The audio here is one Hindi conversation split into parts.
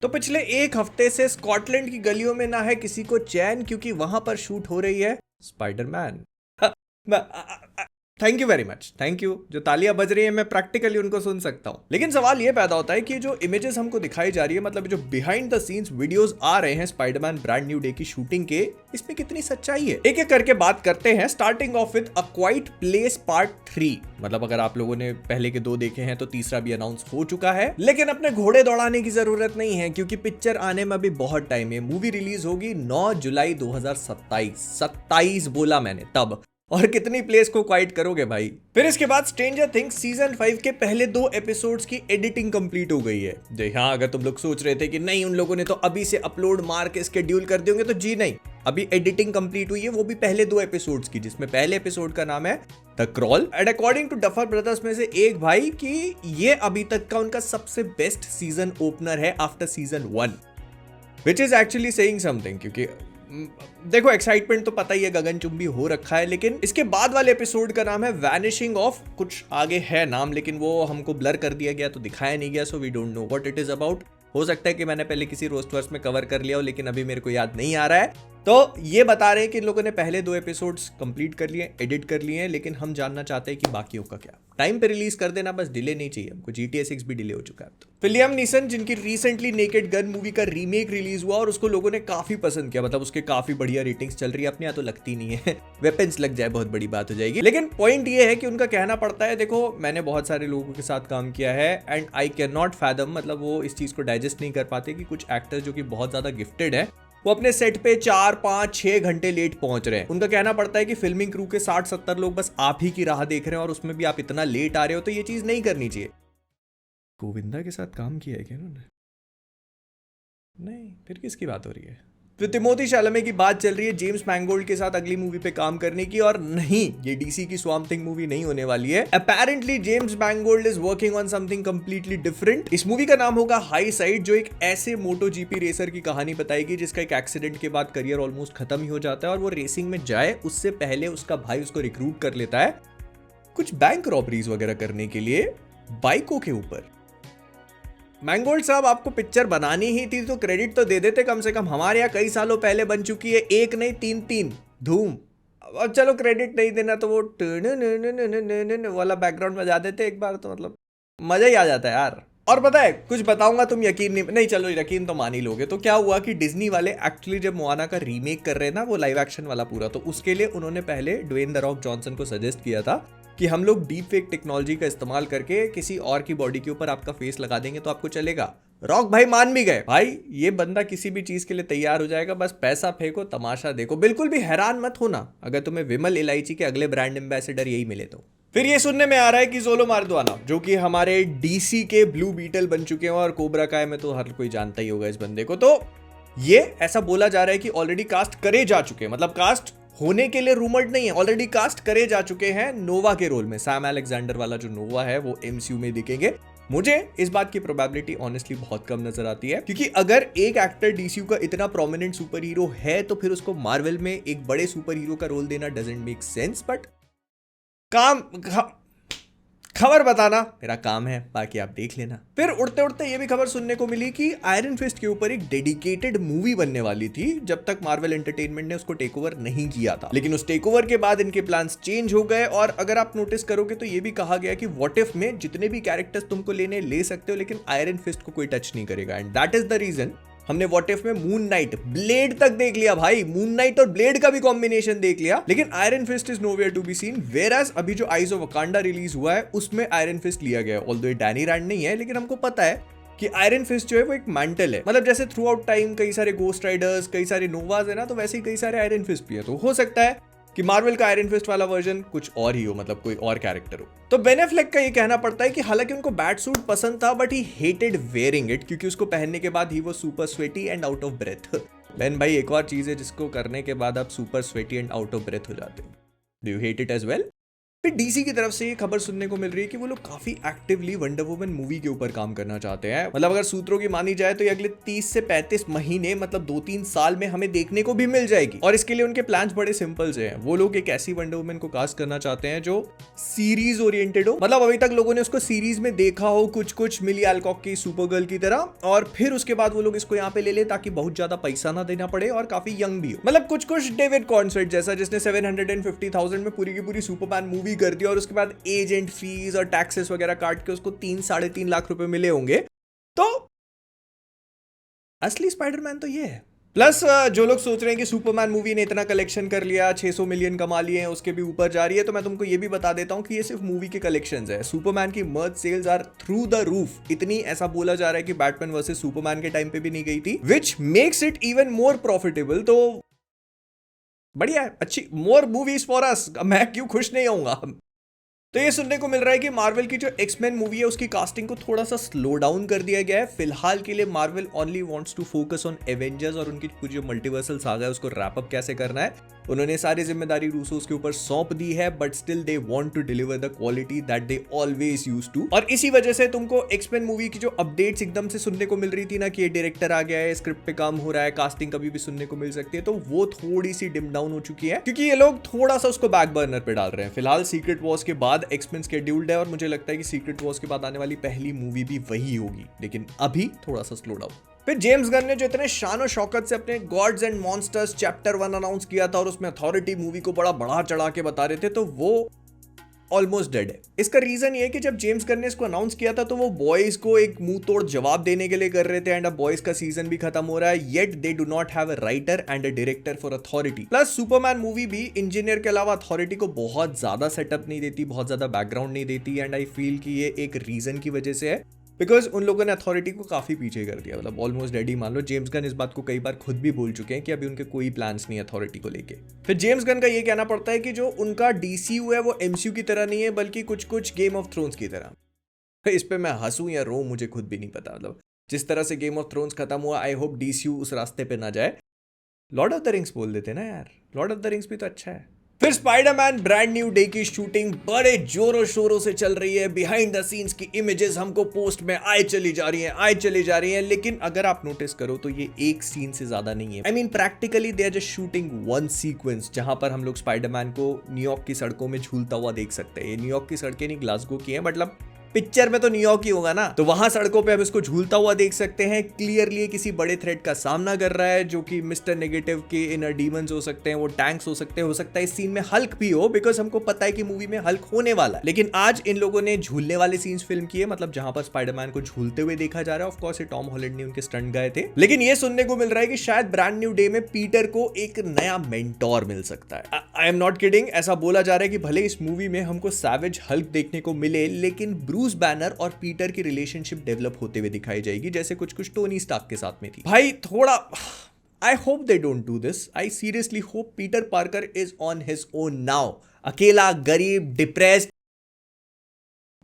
तो पिछले एक हफ्ते से स्कॉटलैंड की गलियों में ना है किसी को चैन, क्योंकि वहां पर शूट हो रही है Spiderman. Thank you very much, thank you. जो तालियां बज रही है मैं प्रैक्टिकली उनको सुन सकता हूं, लेकिन सवाल ये पैदा होता है कि जो इमेजेस हमको दिखाई जा रही है, मतलब जो बिहाइंड द सीन्स वीडियोस आ रहे हैं स्पाइडरमैन ब्रांड न्यू डे की शूटिंग के, इसमें कितनी सच्चाई है। एक एक करके बात करते हैं, starting of with a quite place part 3। मतलब अगर आप लोगों ने पहले के 2 देखे हैं तो तीसरा भी अनाउंस हो चुका है, लेकिन अपने घोड़े दौड़ाने की जरूरत नहीं है क्योंकि पिक्चर आने में अभी बहुत टाइम है। मूवी रिलीज होगी 9 जुलाई 2027। 27 बोला मैंने तब। और कितनी प्लेस को क्वाइट करोगे भाई। फिर इसके बाद स्ट्रेंजर थिंग्स सीजन 5 के पहले 2 एपिसोड्स की एडिटिंग कंप्लीट हो गई है। जी हाँ, अगर तुम लोग सोच रहे थे कि नहीं उन लोगों ने तो अभी से अपलोड मार के स्केड्यूल कर दिए होंगे, तो जी नहीं, अभी एडिटिंग कंप्लीट हुई है, वो भी पहले 2 एपिसोड्स की, जिसमें पहले एपिसोड का नाम है the crawl. And according to Duffer brothers में से एक भाई कि ये अभी तक का उनका सबसे बेस्ट सीजन ओपनर है after season 1, which is actually saying something. क्योंकि देखो एक्साइटमेंट तो पता ही है, गगनचुंबी हो रखा है, लेकिन इसके बाद वाले एपिसोड का नाम है वैनिशिंग ऑफ, कुछ आगे है नाम, लेकिन वो हमको ब्लर कर दिया गया तो दिखाया नहीं गया, so we don't know what it is about. हो सकता है कि मैंने पहले किसी रोस्टवर्स में कवर कर लिया हो, लेकिन अभी मेरे को याद नहीं आ रहा है। तो ये बता रहे हैं कि इन लोगों ने पहले 2 एपिसोड्स कंप्लीट कर लिए, एडिट कर लिए हैं, लेकिन हम जानना चाहते हैं कि बाकियों का क्या। टाइम पे रिलीज कर देना, बस डिले नहीं चाहिए हमको। GTA 6 भी डिले हो चुका है। तो लियाम नीसन, जिनकी रिसेंटली नेकेड गन मूवी का रीमेक रिलीज हुआ और उसको लोगों ने काफी पसंद किया, मतलब उसके काफी बढ़िया रेटिंग्स चल रही है, अपने यहाँ तो लगती नहीं है वेपन्स लग जाए बहुत बड़ी बात हो जाएगी। लेकिन पॉइंट ये है कि उनका कहना पड़ता है, देखो मैंने बहुत सारे लोगों के साथ काम किया है and I can not fathom, मतलब वो इस चीज को डाइजेस्ट नहीं कर पाते कि कुछ एक्टर्स जो कि बहुत ज्यादा गिफ्टेड है वो अपने सेट पे 4, 5, 6 घंटे लेट पहुंच रहे हैं। उनका कहना पड़ता है कि फिल्मिंग क्रू के 60-70 लोग बस आप ही की राह देख रहे हैं और उसमें भी आप इतना लेट आ रहे हो, तो ये चीज नहीं करनी चाहिए। गोविंदा के साथ काम किया है क्या इन्होंने? नहीं, फिर किसकी बात हो रही है? तो तिमोथी शालमे की बात चल रही है जेम्स मैंगोल्ड के साथ अगली मूवी पे काम करने की, और नहीं, ये डीसी की स्वैम्प थिंग मूवी नहीं होने वाली है। Apparently James Mangold is working on something completely different. इस मूवी का नाम होगा हाई साइड, जो एक ऐसे मोटो जीपी रेसर की कहानी बताएगी जिसका एक एक्सीडेंट के बाद करियर ऑलमोस्ट खत्म ही हो जाता है और वो रेसिंग में जाए उससे पहले उसका भाई उसको रिक्रूट कर लेता है कुछ बैंक रॉबरीज वगैरह करने के लिए बाइकों के ऊपर। मैंगोल्ड साहब, आपको पिक्चर बनानी ही थी तो क्रेडिट तो दे देते कम से कम। हमारे यहाँ कई सालों पहले बन चुकी है, 1 नहीं 3 धूम। अब चलो क्रेडिट नहीं देना तो वो वाला बैकग्राउंड बजा देते एक बार, तो मतलब मजा ही आ जाता है यार। और पता है कुछ बताऊंगा तुम यकीन नहीं, चलो यकीन तो मान ही लोगे। तो क्या हुआ कि डिज्नी वाले एक्चुअली जब मोआना का रीमेक कर रहे हैं ना, वो लाइव एक्शन वाला पूरा, तो उसके लिए उन्होंने पहले ड्वेन द रॉक जॉनसन को सजेस्ट किया था कि हम लोग डीप फेक टेक्नोलॉजी का इस्तेमाल करके किसी और की बॉडी के ऊपर आपका फेस लगा देंगे तो आपको चलेगा। रॉक भाई मान भी गए। भाई ये बंदा किसी भी चीज के लिए तैयार हो जाएगा, बस पैसा फेंको, तमाशा देखो। बिल्कुल भी हैरान मत होना अगर तुम्हें विमल इलायची के अगले ब्रांड एम्बेसडर यही मिले तो। फिर ये सुनने में आ रहा है कि जोलो मार्दवाना, जो कि हमारे डीसी के ब्लू बीटल बन चुके हैं और कोबरा काय में तो हर कोई जानता ही होगा इस बंदे को, तो ये ऐसा बोला जा रहा है कि ऑलरेडी कास्ट करे जा चुके हैं, मतलब कास्ट होने के लिए रूमर्ड नहीं है, ऑलरेडी कास्ट करे जा चुके हैं नोवा के रोल में। सैम अलेक्जेंडर वाला जो नोवा है वो एमसीयू में दिखेंगे। मुझे इस बात की प्रोबेबिलिटी ऑनेस्टली बहुत कम नजर आती है, क्योंकि अगर एक एक्टर डीसीयू का इतना प्रोमिनेंट सुपर हीरो है तो फिर उसको मार्वल में एक बड़े सुपर हीरो का रोल देना डजंट मेक सेंस। बट खबर बताना मेरा काम है, बाकी आप देख लेना। फिर उड़ते उड़ते ये भी खबर सुनने को मिली कि आयरन फिस्ट के ऊपर एक डेडिकेटेड मूवी बनने वाली थी, जब तक मार्वल एंटरटेनमेंट ने उसको टेक ओवर नहीं किया था। लेकिन उस टेक ओवर के बाद इनके प्लान्स चेंज हो गए, और अगर आप नोटिस करोगे तो ये भी कहा गया कि व्हाट इफ में जितने भी कैरेक्टर्स तुमको लेने ले सकते हो, लेकिन आयरन फिस्ट को कोई टच नहीं करेगा। And that is the reason हमने व्हाट इफ में मून नाइट, ब्लेड तक देख लिया भाई, मून नाइट और ब्लेड का भी कॉम्बिनेशन देख लिया, लेकिन Iron Fist is nowhere to be seen. Whereas अभी जो आइज ऑफ वकांडा रिलीज हुआ है उसमें आयरन फिस्ट लिया गया है, ऑल्दो ये डैनी रैंड नहीं है, लेकिन हमको पता है कि आयरन फिस्ट जो है वो एक मैंटल है। मतलब जैसे थ्रू आउट टाइम कई सारे गोस्ट राइडर्स, कई सारे नोवाज है ना, तो वैसे ही कई सारे आयरन फिस्ट भी है। तो हो सकता है कि मार्वल का आयरन फिस्ट वाला वर्जन कुछ और ही हो, मतलब कोई और कैरेक्टर हो। तो बेन एफ्लेक का ये कहना पड़ता है कि हालांकि उनको बैट सूट पसंद था, but he hated wearing it, क्योंकि उसको पहनने के बाद ही वो super sweaty and out of breath. Ben भाई, एक और चीज है जिसको करने के बाद आप super sweaty and out of breath हो जाते हो। Do you hate it as well? फिर डीसी की तरफ से ये खबर सुनने को मिल रही है कि वो लोग काफी एक्टिवली वंडर वुमन मूवी के ऊपर काम करना चाहते हैं। मतलब अगर सूत्रों की मानी जाए तो ये अगले 30 से 35 महीने मतलब 2-3 साल में हमें देखने को भी मिल जाएगी। और इसके लिए उनके प्लान्स बड़े सिंपल से हैं। वो लोग एक ऐसी वंडर वुमन को कास्ट करना चाहते हैं जो सीरीज ओरिएंटेड हो। मतलब अभी तक लोगों ने उसको सीरीज में देखा हो कुछ मिली एल्कॉक की सुपरगर्ल की तरह, और फिर उसके बाद वो लोग इसको यहाँ पे ले ले ताकि बहुत ज्यादा पैसा ना देना पड़े और काफी यंग भी हो। मतलब कुछ डेविड कॉर्नस्वेट जैसा, जिसने 750,000 में पूरी की पूरी सुपरमैन मूवी कर दी और उसके बाद एजेंट फीस और टैक्सेस वगैरह काट के उसको 3-3.5 लाख रुपए मिले होंगे। तो असली स्पाइडरमैन तो ये है। प्लस जो लोग सोच रहे हैं कि सुपरमैन मूवी ने इतना कलेक्शन कर लिया, 600 मिलियन कमा लिए हैं, उसके भी ऊपर जा रही है, तो मैं तुमको ये भी बता देता हूं कि ये सिर्फ मूवी के कलेक्शंस है। सुपरमैन की merch sales are through the roof. इतनी ऐसा बोला जा रहा है कि बैटमैन वर्सेस सुपरमैन के टाइम पे भी नहीं गई थी, which makes it even more profitable. तो बढ़िया है, अच्छी, मोर मूवीज फॉर अस। मैं क्यों खुश नहीं होऊंगा। तो ये सुनने को मिल रहा है कि मार्वल की जो एक्समैन मूवी है उसकी कास्टिंग को थोड़ा सा स्लो डाउन कर दिया गया है। फिलहाल के लिए Marvel only wants to focus on Avengers और उनकी पूरी जो मल्टीवर्सल सागा है उसको रैप अप कैसे करना है। उन्होंने सारी जिम्मेदारी रूसोस के ऊपर सौंप दी है, but still they want to deliver the quality that they always used to. और इसी वजह से तुमको एक्समैन मूवी की जो अपडेट्स एकदम से सुनने को मिल रही थी ना कि ये डायरेक्टर आ गया है, स्क्रिप्ट पे काम हो रहा है, कास्टिंग कभी भी सुनने को मिल सकती है, तो वो थोड़ी सी डिम डाउन हो चुकी है क्योंकि ये लोग थोड़ा सा उसको बैक बर्नर पे डाल रहे हैं। फिलहाल सीक्रेट वॉर्स के बाद एक्समैन शेड्यूल्ड है और मुझे लगता है कि सीक्रेट वॉर्स के बाद आने वाली पहली मूवी भी वही होगी, लेकिन अभी थोड़ा सा स्लो डाउन। फिर जेम्स गन ने जो इतने शान और शौकत से अपने gods and monsters chapter 1 announce किया था और उसमें अथॉरिटी मूवी को बड़ा बढ़ा चढ़ा के बता रहे थे, तो वो ऑलमोस्ट डेड है। इसका रीजन ये है कि जब जेम्स गन ने इसको अनाउंस किया था तो वो बॉयज को एक मुंह तोड़ जवाब देने के लिए कर रहे थे, एंड अब बॉयज का सीजन भी खत्म हो रहा है, yet they do not have a writer and a director for authority. Plus Superman movie भी इंजीनियर के अलावा अथॉरिटी को बहुत ज्यादा सेटअप नहीं देती, बहुत ज्यादा बैकग्राउंड नहीं देती, एंड आई फील कि ये एक रीजन की वजह से है बिकॉज उन लोगों ने अथॉरिटी को काफी पीछे कर दिया। मतलब ऑलमोस्ट डेड ही मान लो। जेम्स गन इस बात को कई बार खुद भी बोल चुके हैं कि अभी उनके कोई प्लान्स नहीं है अथॉरिटी को लेके। फिर जेम्स गन का ये कहना पड़ता है कि जो उनका डीसीयू है वो एमसीयू की तरह नहीं है, बल्कि कुछ गेम ऑफ थ्रोन्स की तरह। इस पे मैं हंसूं या रो मुझे खुद भी नहीं पता। मतलब जिस तरह से गेम ऑफ थ्रोन्स खत्म हुआ, आई होप डीसीयू उस रास्ते पे ना जाए। लॉर्ड ऑफ द रिंग्स बोल देते ना यार, लॉर्ड ऑफ द रिंग्स भी तो अच्छा है। फिर स्पाइडरमैन ब्रांड न्यू डे की शूटिंग बड़े जोरों शोरों से चल रही है। बिहाइंड द सीन्स की इमेजेस हमको पोस्ट में आए चली जा रही हैं, लेकिन अगर आप नोटिस करो तो ये एक सीन से ज्यादा नहीं है। I mean practically they are just shooting one sequence जहां पर हम लोग स्पाइडरमैन को न्यूयॉर्क की सड़कों में झूलता हुआ देख सकते हैं। ये न्यूयॉर्क की सड़कें नहीं, ग्लासगो की है, मतलब पिक्चर में तो न्यूयॉर्क ही होगा ना, तो वहां सड़कों पे हम इसको झूलता हुआ देख सकते हैं। क्लियरली किसी बड़े थ्रेट का सामना कर रहा है, जो कि मिस्टर नेगेटिव के इनर डीमंस हो सकते हैं, वो टैंक्स हो सकते हैं, हो सकता है इस सीन में हल्क भी हो, बिकॉज हमको पता है कि मूवी में हल्क होने वाला है। लेकिन आज इन लोगों ने झूलने वाले सीन्स फिल्म किए, मतलब जहां पर स्पाइडरमैन को झूलते हुए देखा जा रहा है। ऑफ कोर्स ये टॉम हॉलैंड ने उनके स्टंट गाए थे, लेकिन ये सुनने को मिल रहा है कि शायद ब्रांड न्यू डे में पीटर को एक नया मेंटोर मिल सकता है। I am not kidding. ऐसा बोला जा रहा है कि भले इस मूवी में हमको सैवेज हल्क देखने को मिले, लेकिन ब्रूस बैनर और पीटर की रिलेशनशिप डेवलप होते हुए दिखाई जाएगी, जैसे कुछ टोनी स्टार्क के साथ में थी। भाई थोड़ा I hope they don't do this. I seriously hope Peter Parker is on his own now. अकेला, गरीब, डिप्रेस्ड,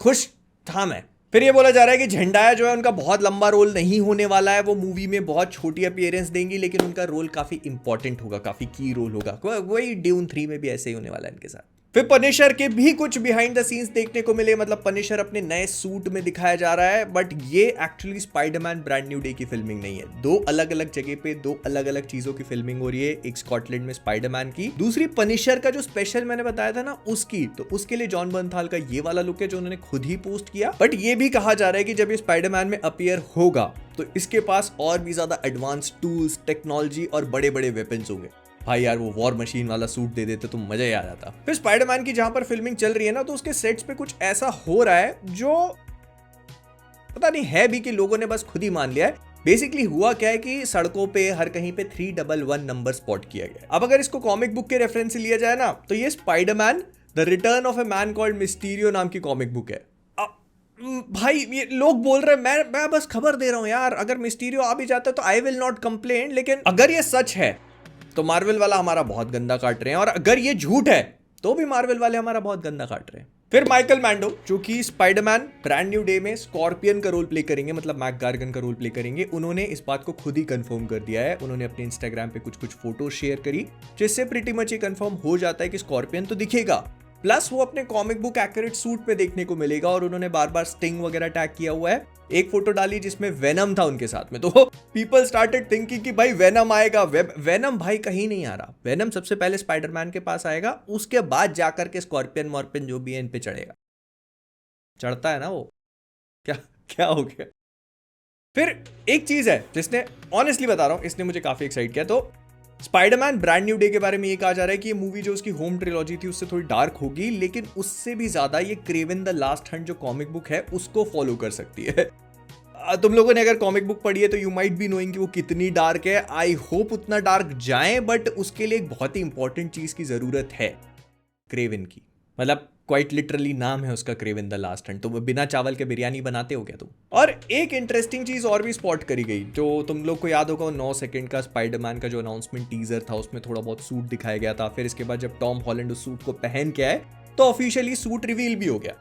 खुश था मैं। फिर ये बोला जा रहा है कि झंडाया जो है उनका बहुत लंबा रोल नहीं होने वाला है। वो मूवी में बहुत छोटी अपीयरेंस देंगी, लेकिन उनका रोल काफी इंपॉर्टेंट होगा, काफी की रोल होगा। वही ड्यून 3 में भी ऐसे ही होने वाला है इनके साथ। फिर पनिशर के भी कुछ बिहाइंड द सीन्स देखने को मिले। मतलब पनिशर अपने नए सूट में दिखाया जा रहा है, बट ये actually Spiderman brand new day की फिल्मिंग नहीं है। दो अलग अलग जगह पे दो अलग अलग चीजों की फिल्मिंग हो रही है। एक स्कॉटलैंड में स्पाइडरमैन की, दूसरी पनिशर का जो स्पेशल मैंने बताया था ना उसकी। तो उसके लिए जॉन बर्नथाल का ये वाला लुक है जो उन्होंने खुद ही पोस्ट किया। बट ये भी कहा जा रहा है कि जब ये स्पाइडरमैन में अपीयर होगा तो इसके पास और भी ज्यादा एडवांस टूल्स, टेक्नोलॉजी और बड़े बड़े वेपन्स होंगे। भाई यार वो वॉर मशीन वाला सूट दे देते तो मजा ही आ जाता। फिर स्पाइडरमैन की जहां पर फिल्मिंग चल रही है ना, तो उसके सेट्स पे कुछ ऐसा हो रहा है जो पता नहीं है भी कि लोगों ने बस खुद ही मान लिया है। बेसिकली हुआ क्या है कि सड़कों पे हर कहीं पे 311 नंबर स्पॉट किया गया। अब अगर इसको कॉमिक बुक के रेफरेंस से लिया जाए ना, तो ये Spiderman the return of a man called Mysterio नाम की कॉमिक बुक है। भाई ये लोग बोल रहे हैं, मैं बस खबर दे रहा हूं यार, अगर मिस्टीरियो आ भी जाता है तो आई विल नॉट कंप्लेन। लेकिन अगर ये सच है तो मार्वल वाला हमारा बहुत गंदा काट रहे हैं, और अगर ये झूठ है तो भी मार्वल वाले हमारा बहुत गंदा काट रहे हैं। फिर माइकल मैंडो जो कि स्पाइडरमैन ब्रांड न्यू डे में स्कॉर्पियन का रोल प्ले करेंगे, मतलब मैक गार्गन का रोल प्ले करेंगे, उन्होंने इस बात को खुद ही कंफर्म कर दिया है। उन्होंने अपने इंस्टाग्राम पे कुछ फोटो शेयर करी, जिससे प्रीटी मच ये कंफर्म हो जाता है कि स्कॉर्पियन तो दिखेगा, प्लस वो अपने कॉमिक बुक एक्यूरेट सूट पे देखने को मिलेगा और उन्होंने बार बार स्टिंग वगैरह टैग किया हुआ है। एक फोटो डाली जिसमें वेनम था उनके साथ में, तो पीपल स्टार्टेड थिंकिंग कि भाई वेनम आएगा। वेनम भाई कहीं नहीं आ रहा। वेनम सबसे पहले स्पाइडरमैन के पास आएगा, उसके बाद जाकर के स्कॉर्पियन मॉर्पियन जो भी है इन पे चढ़ेगा। चढ़ता है ना वो, क्या क्या हो गया। फिर एक चीज है जिसने, ऑनेस्टली बता रहा हूं, इसने मुझे काफी एक्साइट किया। तो स्पाइडरमैन ब्रांड न्यू डे के बारे में ये कहा जा रहा है कि ये मूवी जो उसकी होम ट्रिलॉजी थी उससे थोड़ी डार्क होगी, लेकिन उससे भी ज्यादा ये क्रेवन द लास्ट हंट जो कॉमिक बुक है उसको फॉलो कर सकती है। तुम लोगों ने अगर कॉमिक बुक पढ़ी है तो यू माइट बी नोइंग कि वो कितनी डार्क है। आई होप उतना डार्क जाए, बट उसके लिए एक बहुत ही इंपॉर्टेंट चीज की जरूरत है, क्रेवन की। मतलब क्वाइट लिटरली नाम है उसका, क्रेवन द लास्ट हंट। तो वो बिना चावल के बिरयानी बनाते हो क्या तुम? और एक इंटरेस्टिंग चीज और भी स्पॉट करी गई, जो तुम लोग को याद होगा, 9 सेकंड का स्पाइडरमैन का जो अनाउंसमेंट टीजर था उसमें थोड़ा बहुत सूट दिखाया गया था। फिर इसके बाद जब टॉम हॉलैंड उस सूट को पहन के आए तो ऑफिशियली सूट रिवील भी हो गया।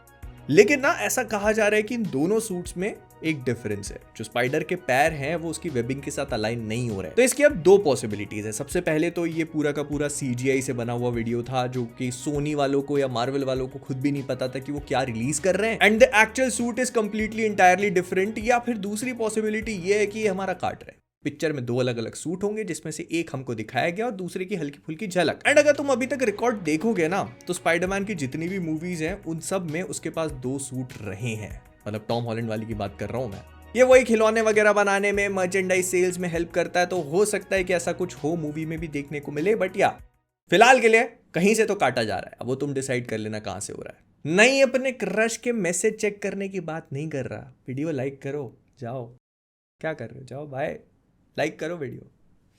लेकिन ना ऐसा कहा जा रहा है कि इन दोनों सूट्स में एक डिफरेंस है। जो स्पाइडर के पैर हैं वो उसकी वेबिंग के साथ अलाइन नहीं हो रहे हैं। तो इसकी अब दो पॉसिबिलिटीज है। सबसे पहले तो ये पूरा का पूरा सीजीआई से बना हुआ वीडियो था, जो कि सोनी वालों को या मार्वल वालों को खुद भी नहीं पता था कि वो क्या रिलीज कर रहे हैं, and the actual suit is completely entirely different. या फिर दूसरी पॉसिबिलिटी ये है कि ये हमारा काट रहे हैं। पिक्चर में 2 अलग अलग सूट होंगे, जिसमें से एक हमको दिखाया गया और दूसरे की हल्की फुल्की झलक। एंड अगर तुम अभी तक रिकॉर्ड देखोगे ना, तो स्पाइडरमैन की जितनी भी मूवीज हैं उन सब में उसके पास 2 सूट रहे हैं। मतलब टॉम हॉलैंड वाली की बात कर रहा हूं मैं। ये वही खिलौने वगैरह बनाने में, मर्चेंडाइज सेल्स में हेल्प करता है, तो हो सकता है कि ऐसा कुछ हो मूवी में भी देखने को मिले। बट या फिलहाल के लिए कहीं से तो काटा जा रहा है। अब वो तुम डिसाइड कर लेना कहां से हो रहा है। नहीं, अपने क्रश के मैसेज चेक करने की बात नहीं कर रहा। वीडियो लाइक करो, जाओ। क्या कर रहे हो? जाओ, बाय। लाइक करो वीडियो।